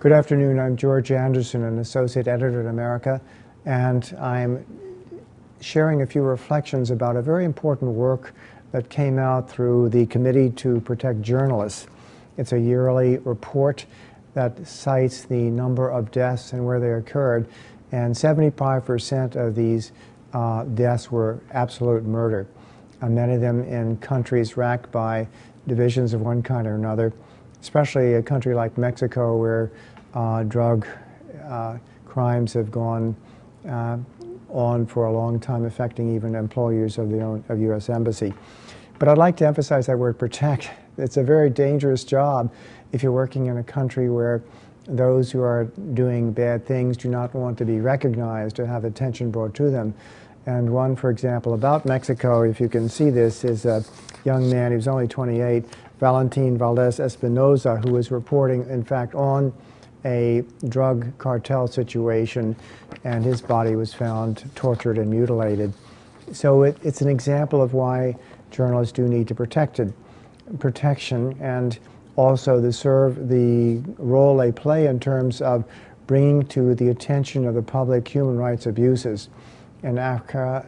Good afternoon. I'm George Anderson, an associate editor at America, and I'm sharing a few reflections about a very important work that came out through the Committee to Protect Journalists. It's a yearly report that cites the number of deaths and where they occurred, and 75% of these deaths were absolute murder, many of them in countries racked by divisions of one kind or another, especially a country like Mexico where drug crimes have gone on for a long time, affecting even employees of the U.S. Embassy. But I'd like to emphasize that word protect. It's a very dangerous job if you're working in a country where those who are doing bad things do not want to be recognized or have attention brought to them. And one, for example, about Mexico, if you can see this, is a young man, he was only 28, Valentin Valdez Espinoza, who was reporting, in fact, on a drug cartel situation, and his body was found tortured and mutilated. So it's an example of why journalists do need protection, and also the role they play in terms of bringing to the attention of the public human rights abuses in Africa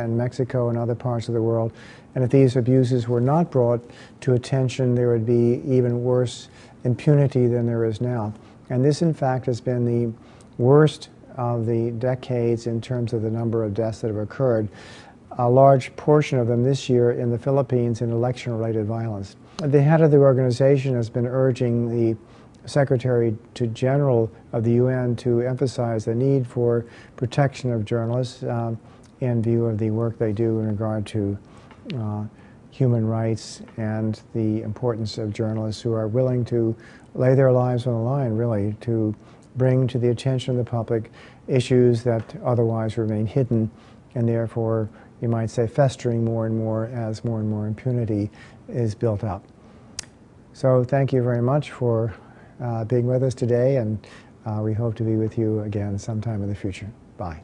and Mexico and other parts of the world. And if these abuses were not brought to attention, there would be even worse impunity than there is now. And this, in fact, has been the worst of the decades in terms of the number of deaths that have occurred, a large portion of them this year in the Philippines in election-related violence. The head of the organization has been urging the Secretary General of the UN to emphasize the need for protection of journalists in view of the work they do in regard to human rights and the importance of journalists who are willing to lay their lives on the line, really, to bring to the attention of the public issues that otherwise remain hidden, and therefore, you might say, festering more and more as more and more impunity is built up. So thank you very much for being with us today, and we hope to be with you again sometime in the future. Bye.